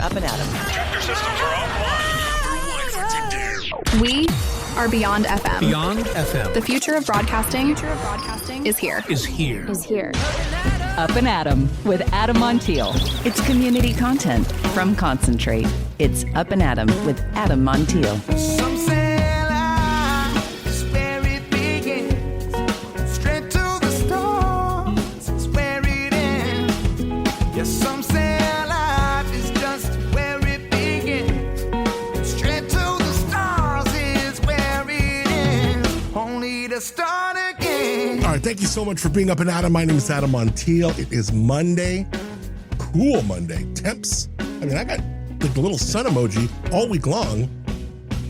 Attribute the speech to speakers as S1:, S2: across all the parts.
S1: Up+Adam.
S2: Tractor systems are offline.
S3: We are Beyond FM.
S4: Beyond FM.
S3: The future of broadcasting is here.
S1: Up+Adam with Adam Montiel. It's community content from Concentrate. It's Up+Adam with Adam Montiel.
S5: Some say life is where it begins. Straight to the stars is where it ends. Yes, some say life is just where it begins. Straight to the stars is where it ends. Only to start again.
S6: All right, thank you so much for being Up+Adam. My name is Adam Montiel. It is Monday. Cool Monday. Temps. I mean, I got like the little sun emoji all week long.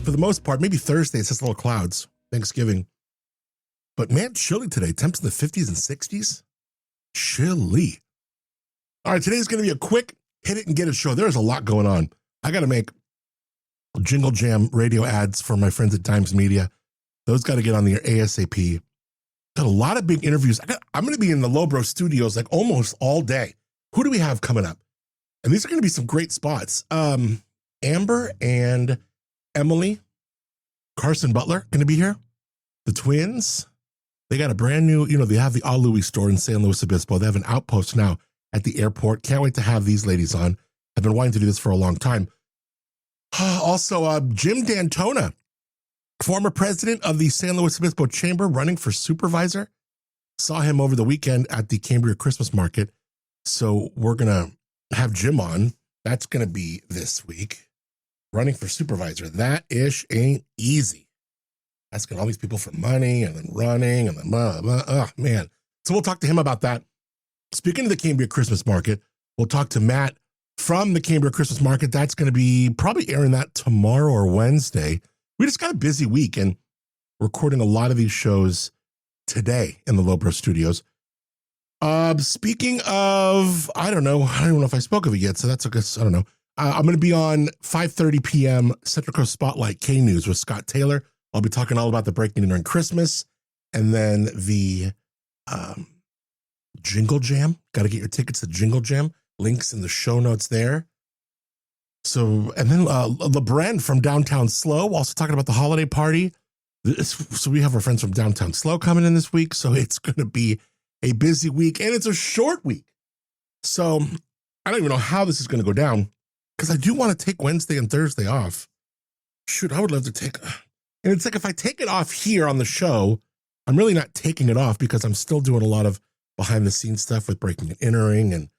S6: For the most part, maybe Thursday, it's just little clouds. Thanksgiving. But man, chilly today. Temps in the 50s and 60s. Chilly. All right, today's going to be a quick hit it and get it show. There's a lot going on. I got to make Jingle Jam radio ads for my friends at Times Media. Those got to get on the air ASAP. Got a lot of big interviews. I'm going to be in the Lowbro studios like almost all day. Who do we have coming up? And these are going to be some great spots. Amber and Emily Carson Butler going to be here. The twins. They got a brand new, they have the All Louis store in San Luis Obispo. They have an outpost now at the airport. Can't wait to have these ladies on. I've been wanting to do this for a long time. Also, Jim D'Antona, former president of the San Luis Obispo Chamber, running for supervisor. Saw him over the weekend at the Cambria Christmas market. So we're going to have Jim on. That's going to be this week. Running for supervisor. That ish ain't easy. Asking all these people for money and then running and then blah, blah. Oh, man. So we'll talk to him about that. Speaking of the Cambria Christmas market, we'll talk to Matt from the Cambria Christmas market. That's going to be probably airing that tomorrow or Wednesday. We just got a busy week and recording a lot of these shows today in the Lowbro studios. Speaking of, I don't know if I spoke of it yet, so that's, I don't know. I'm going to be on 5:30 p.m. Central Coast Spotlight K News with Scott Taylor. I'll be talking all about the breaking in during Christmas, and then the Jingle Jam. Got to get your tickets to Jingle Jam. Links in the show notes there. So, and then LeBren from Downtown Slow, also talking about the holiday party. So we have our friends from Downtown Slow coming in this week, so it's going to be a busy week, and it's a short week. So I don't even know how this is going to go down, because I do want to take Wednesday and Thursday off. Shoot, I would love to take, and it's like if I take it off here on the show, I'm really not taking it off because I'm still doing a lot of behind the scenes stuff with breaking and entering and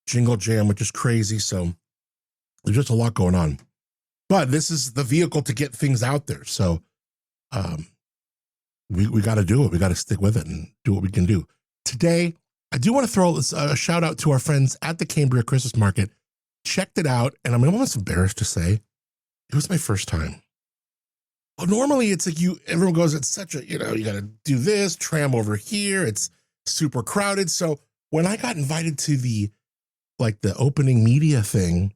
S6: Jingle Jam, which is crazy. So there's just a lot going on. But this is the vehicle to get things out there. So we got to do it. We got to stick with it and do what we can do. Today, I do want to throw a shout out to our friends at the Cambria Christmas Market. Checked it out, and I'm almost embarrassed to say it was my first time. Well, normally it's like everyone goes, it's such a, you got to do this, tram over here. It's super crowded. So when I got invited to the opening media thing,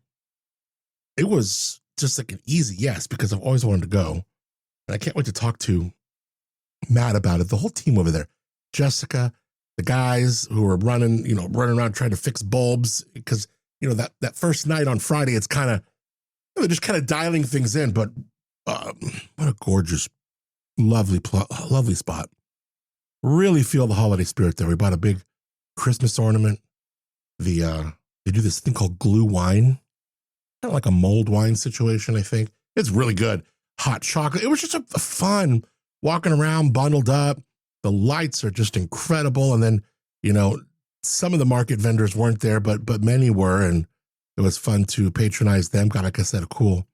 S6: it was just like an easy yes, because I've always wanted to go. And I can't wait to talk to Matt about it. The whole team over there, Jessica, the guys who are running around trying to fix bulbs, because, that first night on Friday, it's kind of, they're just kind of dialing things in. But what a gorgeous, lovely spot. Really feel the holiday spirit there. We bought a big Christmas ornament. They do this thing called glue wine, kind of like a mulled wine situation, I think. It's really good. Hot chocolate. It was just a fun walking around, bundled up. The lights are just incredible. And then, some of the market vendors weren't there, but many were. And it was fun to patronize them. Got, like I said, a cool,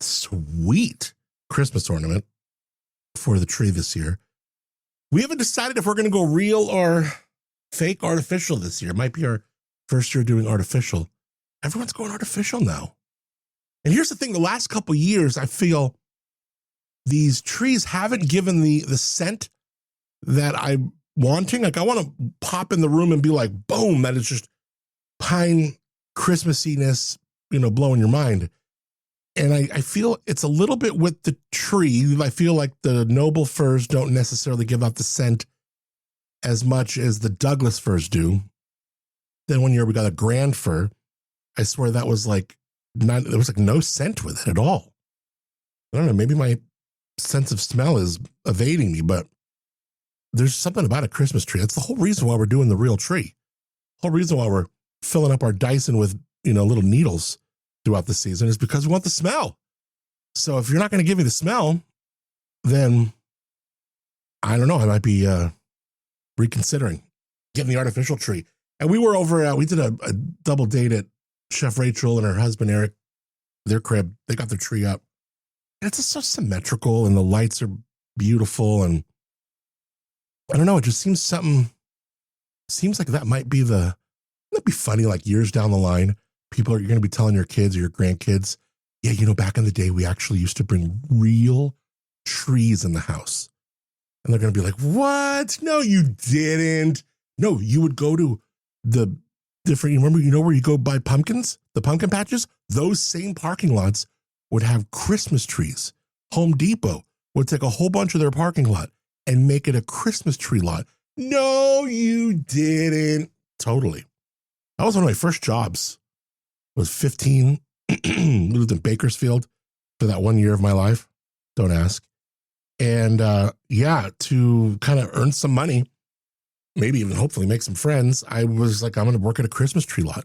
S6: sweet Christmas ornament for the tree this year. We haven't decided if we're going to go real or fake artificial this year. It might be our first year doing artificial. Everyone's going artificial now. And here's the thing. The last couple of years, I feel these trees haven't given the scent that I'm wanting. Like, I want to pop in the room and be like, boom, that is just pine Christmassiness, blowing your mind. And I feel it's a little bit with the tree. I feel like the noble firs don't necessarily give out the scent as much as the Douglas firs do. Then one year we got a grand fir. I swear that was like there was like no scent with it at all. I don't know, maybe my sense of smell is evading me, but there's something about a Christmas tree. That's the whole reason why we're doing the real tree. The whole reason why we're filling up our Dyson with, little needles throughout the season is because we want the smell. So if you're not going to give me the smell, then I don't know. I might be reconsidering getting the artificial tree. And we were over, we did a double date at Chef Rachel and her husband, Eric, their crib. They got their tree up. And it's just so symmetrical and the lights are beautiful. And I don't know, it just seems like that might be wouldn't it be funny, like years down the line, you're going to be telling your kids or your grandkids, yeah, back in the day, we actually used to bring real trees in the house. And they're going to be like, what? No, you didn't. No, you would go to the different, remember, where you go buy pumpkins, the pumpkin patches? Those same parking lots would have Christmas trees. Home Depot would take a whole bunch of their parking lot and make it a Christmas tree lot. No, you didn't. Totally. That was one of my first jobs. I was 15, lived in Bakersfield for that 1 year of my life. Don't ask. And to kind of earn some money, maybe even hopefully make some friends, I was like, I'm going to work at a Christmas tree lot.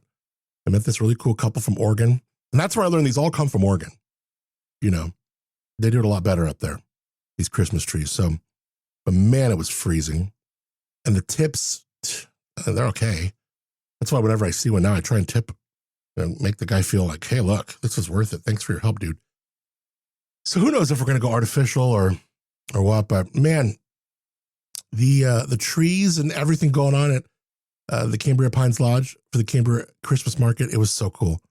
S6: I met this really cool couple from Oregon. And that's where I learned these all come from Oregon. They do it a lot better up there, these Christmas trees. So, but man, it was freezing. And the tips, they're okay. That's why whenever I see one now, I try and tip and make the guy feel like, hey, look, this is worth it. Thanks for your help, dude. So who knows if we're going to go artificial or what, but man, the trees and everything going on at the Cambria Pines Lodge for the Cambria Christmas Market, it was so cool.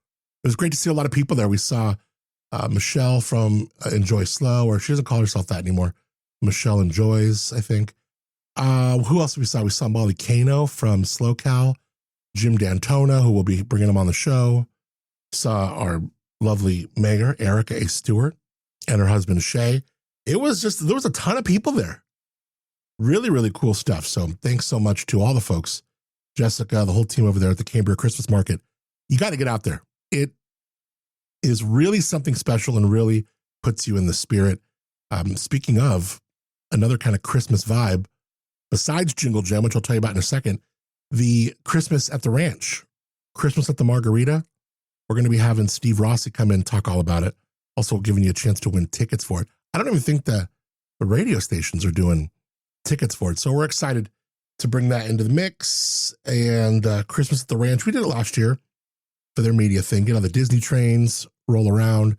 S6: It was great to see a lot of people there. We saw Michelle from Enjoy Slow, or she doesn't call herself that anymore. Michelle Enjoys, I think. Who else we saw? We saw Molly Kano from Slow Cal, Jim D'Antona, who will be bringing him on the show. Saw our lovely mayor, Erica A. Stewart, and her husband, Shay. There was a ton of people there. Really, really cool stuff. So thanks so much to all the folks, Jessica, the whole team over there at the Cambria Christmas Market. You got to get out there. It is really something special and really puts you in the spirit. Speaking of another kind of Christmas vibe, besides Jingle Jam, which I'll tell you about in a second, the Christmas at the Ranch, Christmas at the Margarita, we're going to be having Steve Rossi come in and talk all about it. Also giving you a chance to win tickets for it. I don't even think the radio stations are doing tickets for it. So we're excited to bring that into the mix. And Christmas at the Ranch, we did it last year for their media thing. The Disney trains roll around.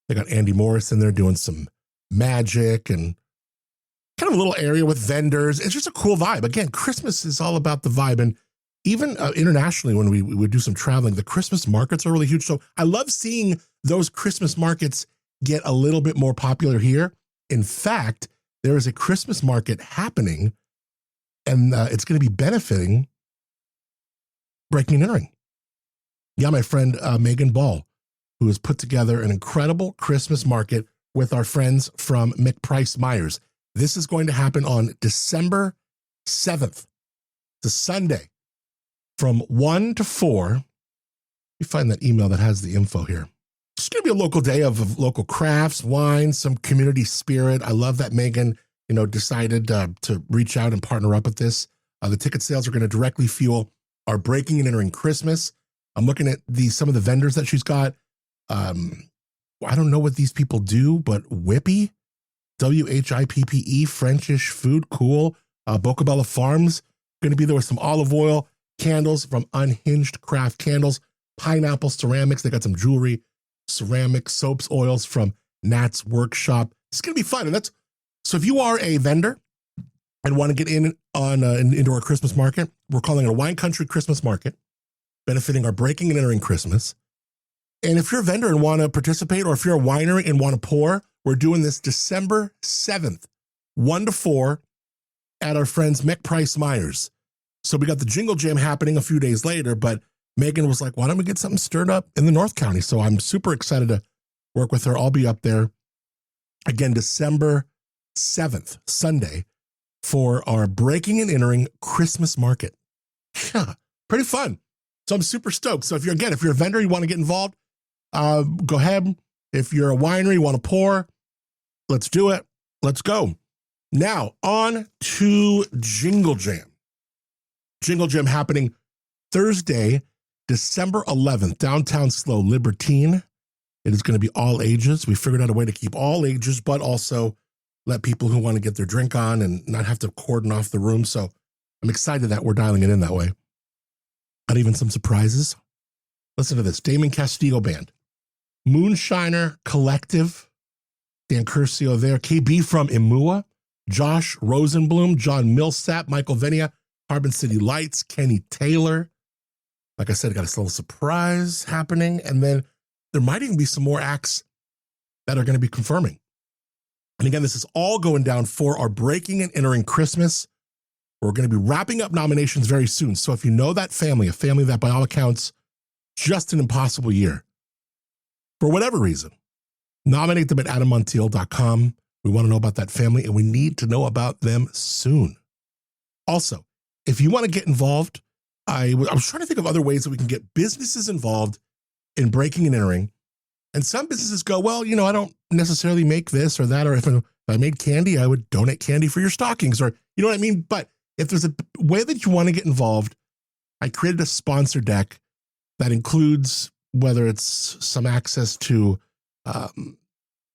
S6: They got Andy Morris in there doing some magic and kind of a little area with vendors. It's just a cool vibe. Again, Christmas is all about the vibe. And even internationally, when we would do some traveling, the Christmas markets are really huge. So I love seeing those Christmas markets get a little bit more popular here. In fact, there is a Christmas market happening, and it's going to be benefiting Breaking and Entering. Yeah, my friend Megan Ball, who has put together an incredible Christmas market with our friends from McPrice Myers. This is going to happen on December 7th. It's a Sunday from 1 to 4. Let me find that email that has the info here. It's going to be a local day of local crafts, wine, some community spirit. I love that Megan, decided to reach out and partner up with this. The ticket sales are going to directly fuel our Breaking and Entering Christmas. I'm looking at some of the vendors that she's got. I don't know what these people do, but Whippy, WHIPPE, Frenchish food, cool. Bocabella Farms, going to be there with some olive oil, candles from Unhinged Craft Candles, pineapple ceramics. They got some jewelry, ceramic soaps, oils from Nat's Workshop. It's going to be fun. And so if you are a vendor and want to get in into our Christmas market, we're calling it a Wine Country Christmas Market, benefiting our Breaking and Entering Christmas. And if you're a vendor and want to participate, or if you're a winery and want to pour, we're doing this December 7th, 1 to 4 at our friends McPrice Myers. So we got the Jingle Jam happening a few days later, but Megan was like, why don't we get something stirred up in the North County? So I'm super excited to work with her. I'll be up there again, December 7th, Sunday, for our Breaking and Entering Christmas Market. Yeah, pretty fun. So I'm super stoked. So if you're a vendor, you want to get involved, go ahead. If you're a winery, want to pour, let's do it. Let's go. Now, on to Jingle Jam. Jingle Jam happening Thursday, December 11th, downtown SLO Libertine. It is going to be all ages. We figured out a way to keep all ages, but also let people who want to get their drink on and not have to cordon off the room. So I'm excited that we're dialing it in that way. Got even some surprises. Listen to this. Damon Castillo Band, Moonshiner Collective, Dan Curcio there, KB from Imua, Josh Rosenblum, John Millsap, Michael Venia, Carbon City Lights, Kenny Taylor. Like I said, I got a little surprise happening. And then there might even be some more acts that are going to be confirming. And again, this is all going down for our Breaking and Entering Christmas. We're going to be wrapping up nominations very soon. So if you know that family, a family that by all accounts, just an impossible year, for whatever reason, nominate them at adammontiel.com. We want to know about that family, and we need to know about them soon. Also, if you want to get involved, I was trying to think of other ways that we can get businesses involved in breaking and entering. And some businesses go, well, I don't necessarily make this or that, or if I made candy, I would donate candy for your stockings, or you know what I mean? But if there's a way that you want to get involved, I created a sponsor deck that includes whether it's some access to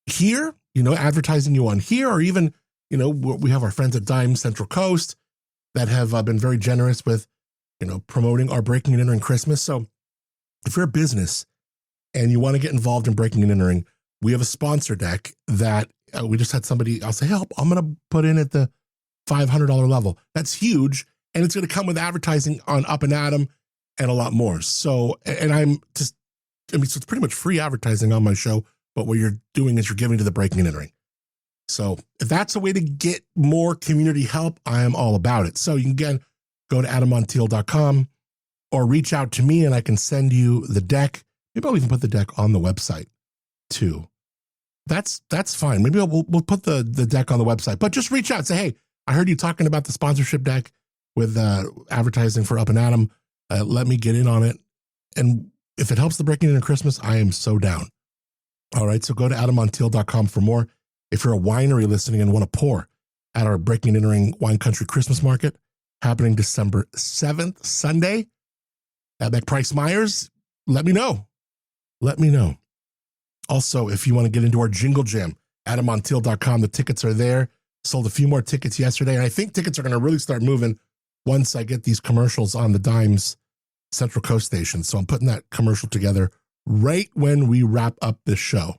S6: here, advertising you on here, or even, we have our friends at Dime Central Coast that have been very generous with, promoting our Breaking and Entering Christmas. So if you're a business and you want to get involved in Breaking and Entering, we have a sponsor deck that we just had somebody, I'll say, help, I'm going to put in at the $500 level. That's huge. And it's going to come with advertising on Up+Adam and a lot more. So, and so it's pretty much free advertising on my show, but what you're doing is you're giving to the Breaking and Entering. So if that's a way to get more community help, I am all about it. So you can, again, go to adammontiel.com or reach out to me and I can send you the deck. Maybe I'll even put the deck on the website too. That's fine. Maybe we'll put the deck on the website, but just reach out and say, hey, I heard you talking about the sponsorship deck with advertising for Up+Adam. Let me get in on it. And if it helps the Breaking Into Christmas, I am so down. All right, so go to adammontiel.com for more. If you're a winery listening and want to pour at our Breaking and Entering Wine Country Christmas Market, happening December 7th, Sunday, at McPrice Myers, let me know. Let me know. Also, if you want to get into our Jingle Jam, adammontiel.com, the tickets are there. Sold a few more tickets yesterday, and I think tickets are going to really start moving once I get these commercials on the Dimes Central Coast station. So I'm putting that commercial together right when we wrap up this show.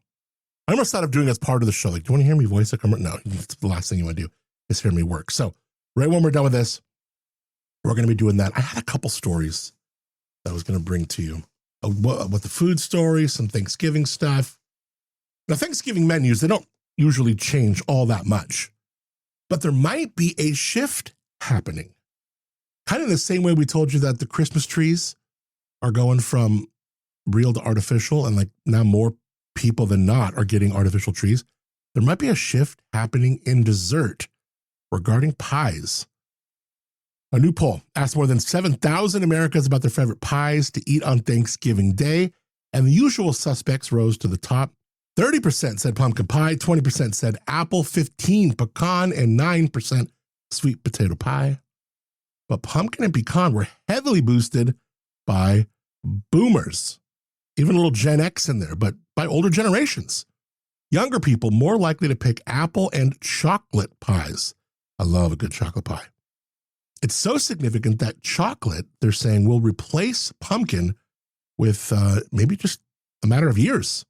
S6: I almost thought of doing it as part of the show. Like, do you want to hear me voice a commercial? No, it's the last thing you want to do is hear me work. So right when we're done with this, we're going to be doing that. I had a couple stories that I was going to bring to you. With the food stories, some Thanksgiving stuff. Now, Thanksgiving menus, they don't usually change all that much, but there might be a shift happening. Kind of the same way we told you that the Christmas trees are going from real to artificial, and like now more people than not are getting artificial trees. There might be a shift happening in dessert regarding pies. A new poll asked more than 7,000 Americans about their favorite pies to eat on Thanksgiving Day, and the usual suspects rose to the top. 30% said pumpkin pie, 20% said apple, 15% pecan, and 9% sweet potato pie. But pumpkin and pecan were heavily boosted by boomers, even a little Gen X in there, but by older generations. Younger people more likely to pick apple and chocolate pies. I love a good chocolate pie. It's so significant that chocolate, they're saying, will replace pumpkin with maybe just a matter of years.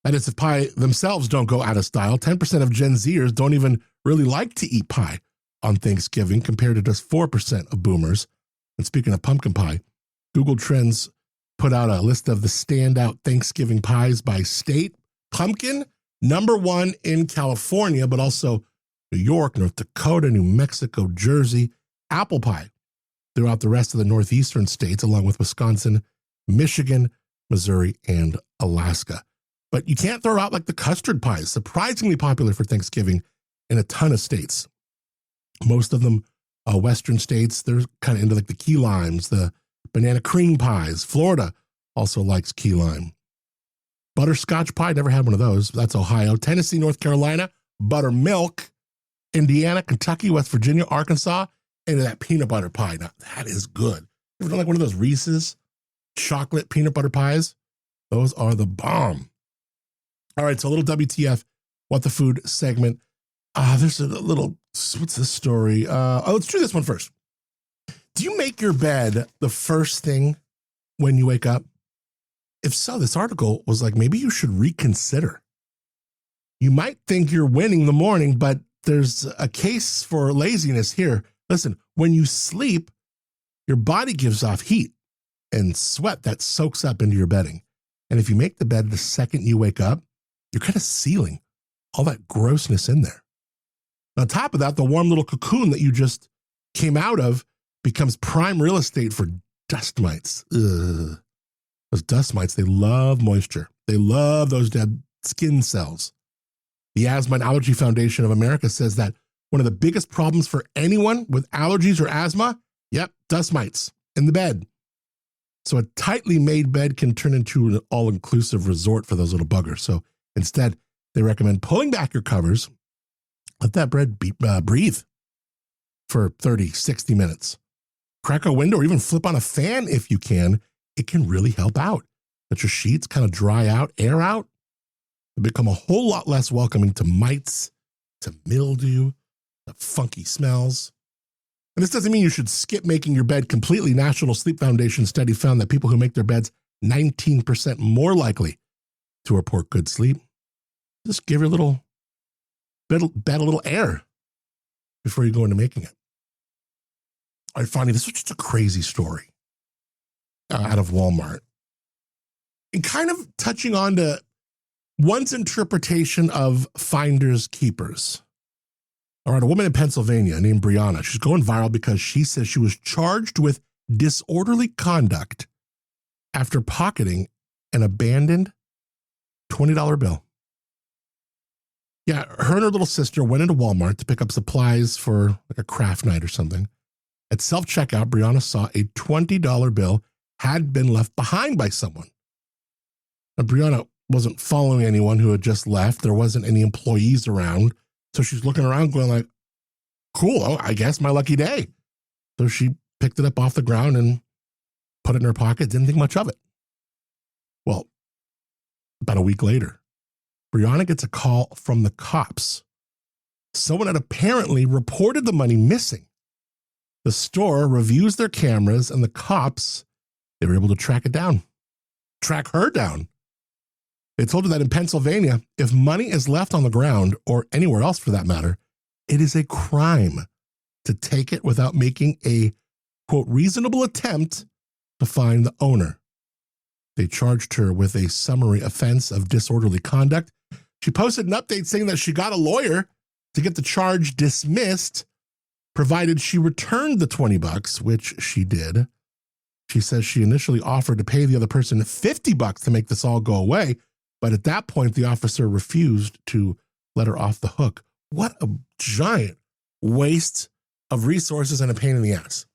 S6: That is, if pie themselves don't go out of style. 10% of Gen Zers don't even really like to eat pie on Thanksgiving, compared to just 4% of boomers. And speaking of pumpkin pie, Google Trends put out a list of the standout Thanksgiving pies by state. Pumpkin, #1 in California, but also New York, North Dakota, New Mexico, Jersey. Apple pie throughout the rest of the northeastern states, along with Wisconsin, Michigan, Missouri, and Alaska. But you can't throw out like the custard pies, surprisingly popular for Thanksgiving in a ton of states. Most of them, western states, they're kind of into like the key limes, the banana cream pies. Florida also likes key lime. butterscotch pie. Never had one of those. That's Ohio. Tennessee, North Carolina, buttermilk. Indiana, Kentucky, West Virginia, Arkansas, and that peanut butter pie. Now, that is good. You ever done like one of those Reese's chocolate peanut butter pies? Those are the bomb. All right, so a little WTF, What the Food segment. There's a little, what's this story? Let's do this one first. Do you make your bed the first thing when you wake up? If so, this article was like, maybe you should reconsider. You might think you're winning the morning, but there's a case for laziness here. Listen, when you sleep, your body gives off heat and sweat that soaks up into your bedding. And if you make the bed the second you wake up, you're kind of sealing all that grossness in there. On top of that, the warm little cocoon that you just came out of becomes prime real estate for dust mites. Ugh. Those dust mites, they love moisture. They love those dead skin cells. The Asthma and Allergy Foundation of America says that one of the biggest problems for anyone with allergies or asthma, dust mites in the bed. So a tightly made bed can turn into an all-inclusive resort for those little buggers. So instead, they recommend pulling back your covers, let that bed breathe for 30, 60 minutes. Crack a window or even flip on a fan if you can. It can really help out. Let your sheets kind of dry out, air out. They become a whole lot less welcoming to mites, to mildew, the funky smells. And this doesn't mean you should skip making your bed completely. National Sleep Foundation study found that people who make their beds 19% more likely to report good sleep. Just give your little bed a little air before you go into making it. All right, finally, this was just a crazy story out of Walmart. And kind of touching on to one's interpretation of finders keepers. All right, a woman in Pennsylvania named Brianna, she's going viral because she says she was charged with disorderly conduct after pocketing an abandoned $20 bill. Yeah, her and her little sister went into Walmart to pick up supplies for like a craft night or something. At self-checkout, Brianna saw a $20 bill had been left behind by someone. Now, Brianna wasn't following anyone who had just left. There wasn't any employees around. So she's looking around going like, cool, I guess my lucky day. So she picked it up off the ground and put it in her pocket, didn't think much of it. Well, about a week later, Brianna gets a call from the cops. Someone had apparently reported the money missing. The store reviews their cameras and the cops, they were able to track her down. They told her that in Pennsylvania, if money is left on the ground or anywhere else for that matter, it is a crime to take it without making a, quote, reasonable attempt to find the owner. They charged her with a summary offense of disorderly conduct. She posted an update saying that she got a lawyer to get the charge dismissed, provided she returned the $20, which she did. She says she initially offered to pay the other person $50 to make this all go away, but at that point, the officer refused to let her off the hook. What a giant waste of resources and a pain in the ass.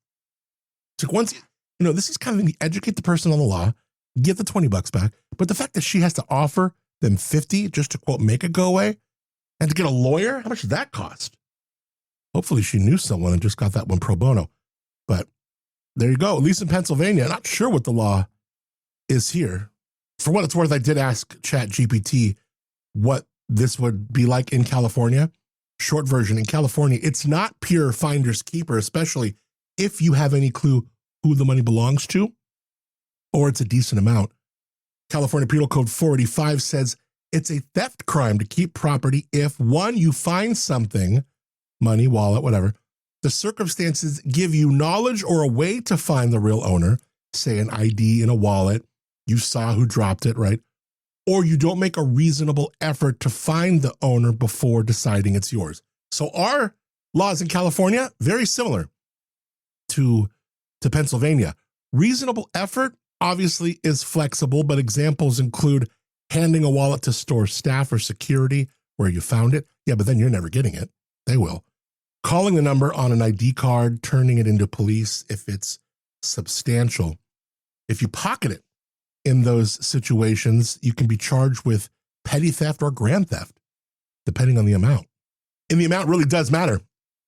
S6: So once, this is kind of educate the person on the law, get the $20 back, but the fact that she has to offer them $50 just to, quote, make it go away, and to get a lawyer, how much did that cost? Hopefully she knew someone and just got that one pro bono. But there you go, at least in Pennsylvania. Not sure what the law is here. For what it's worth, I did ask ChatGPT what this would be like in California. Short version, in California, it's not pure finders keeper, especially if you have any clue who the money belongs to, or it's a decent amount. California Penal Code 485 says it's a theft crime to keep property if, one, you find something, money, wallet, whatever, the circumstances give you knowledge or a way to find the real owner, say an ID in a wallet, you saw who dropped it, right? Or you don't make a reasonable effort to find the owner before deciding it's yours. So our laws in California, very similar to Pennsylvania. Reasonable effort obviously is flexible, but examples include handing a wallet to store staff or security where you found it. Yeah, but then you're never getting it. They will. Calling the number on an ID card, turning it into police if it's substantial. If you pocket it in those situations, you can be charged with petty theft or grand theft, depending on the amount. And the amount really does matter.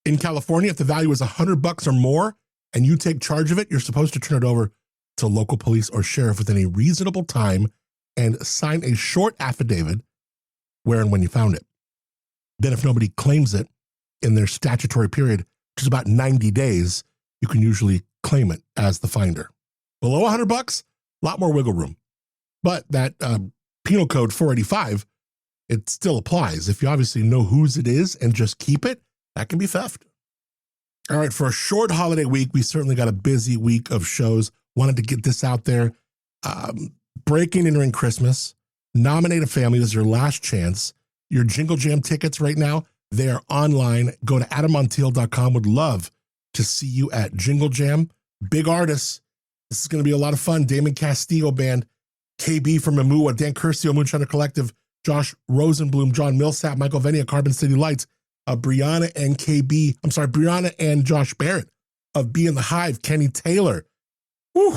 S6: In California, if the value is $100 or more and you take charge of it, you're supposed to turn it over to local police or sheriff within a reasonable time and sign a short affidavit where and when you found it. Then if nobody claims it in their statutory period, which is about 90 days, you can usually claim it as the finder. Below $100, a lot more wiggle room. But that penal code 485, it still applies. If you obviously know whose it is and just keep it, that can be theft. All right, for a short holiday week, we certainly got a busy week of shows. Wanted to get this out there. Breaking and Entering Christmas. Nominate a Family. This is your last chance. Your Jingle Jam tickets right now, they are online. Go to adammontiel.com. Would love to see you at Jingle Jam. Big artists. This is going to be a lot of fun. Damon Castillo Band, KB from Mamua, Dan Curcio, Moonshiner Collective, Josh Rosenblum, John Millsap, Michael Venia, Carbon City Lights, Brianna and Josh Barrett of Be in the Hive, Kenny Taylor. Whew.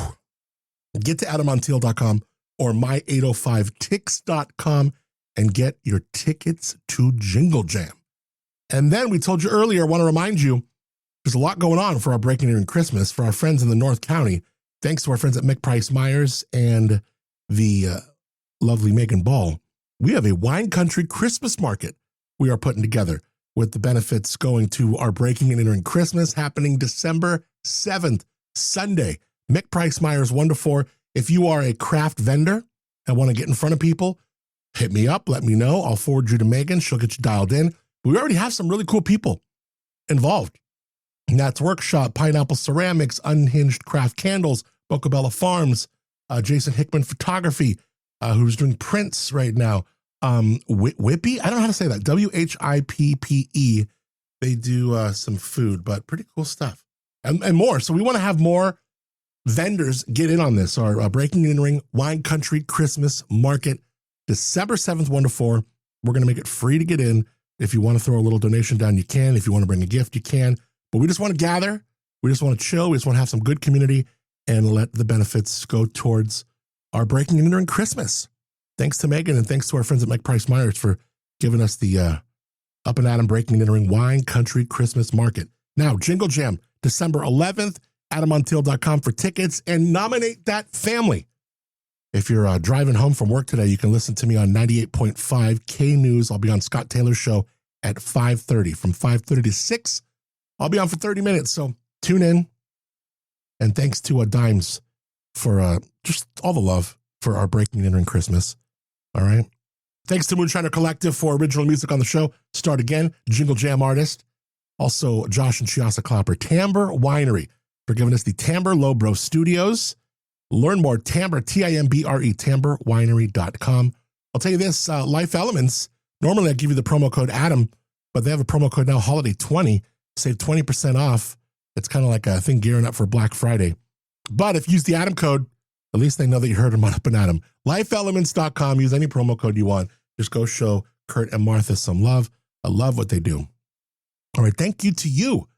S6: Get to adammontiel.com or my805tix.com and get your tickets to Jingle Jam. And then we told you earlier, I want to remind you, there's a lot going on for our Breaking and Entering Christmas for our friends in the North County. Thanks to our friends at McPrice Myers and the lovely Megan Ball. We have a wine country Christmas market we are putting together with the benefits going to our Breaking and Entering Christmas happening December 7th, Sunday. McPrice Myers 1 to 4. If you are a craft vendor and want to get in front of people, hit me up, let me know. I'll forward you to Megan. She'll get you dialed in. We already have some really cool people involved. Nat's Workshop, Pineapple Ceramics, Unhinged Craft Candles, Bocabella Farms, Jason Hickman Photography, who's doing prints right now. Whippy, I don't know how to say that. WHIPPE. They do some food, but pretty cool stuff and more. So we want to have more vendors get in on this. Our Breaking and Entering Wine Country Christmas Market, December 7th, 1 to 4. We're going to make it free to get in. If you want to throw a little donation down, you can. If you want to bring a gift, you can. But we just want to gather. We just want to chill. We just want to have some good community and let the benefits go towards our Breaking and Entering Christmas. Thanks to Megan and thanks to our friends at McPrice Myers for giving us the Up+Adam Breaking and Entering Wine Country Christmas Market. Now, Jingle Jam, December 11th, adammontiel.com for tickets and nominate that family. If you're driving home from work today, you can listen to me on 98.5 K News. I'll be on Scott Taylor's show at 5:30. From 5:30 to 6, I'll be on for 30 minutes. So tune in. And thanks to Dimes for just all the love for our Breaking and Entering Christmas. All right. Thanks to Moonshiner Collective for original music on the show. Start Again, Jingle Jam artist. Also, Josh and Chiasa Clapper, Tamber Winery, for giving us the Tamber Lowbro Studios. Learn more, Tamber, Timbre, tamberwinery.com. I'll tell you this, Life Elements, normally I give you the promo code Adam, but they have a promo code now, Holiday20, save 20% off. It's kind of like a thing gearing up for Black Friday. But if you use the Adam code, at least they know that you heard them on Up and Adam. LifeElements.com, use any promo code you want. Just go show Kurt and Martha some love. I love what they do. All right, thank you to you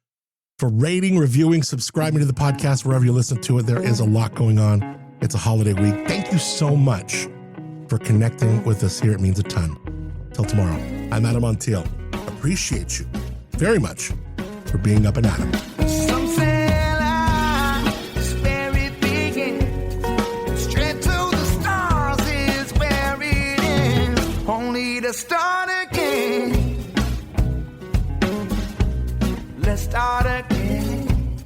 S6: for rating, reviewing, subscribing to the podcast wherever you listen to it. There is a lot going on. It's a holiday week. Thank you so much for connecting with us here. It means a ton. Till tomorrow, I'm Adam Montiel. Appreciate you very much for being Up and Adam.
S5: Some say life is where it begins. Straight to the stars is where it ends. Only to start again. Let's start again.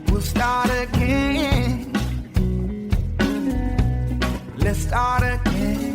S5: We'll start again. Let's start again.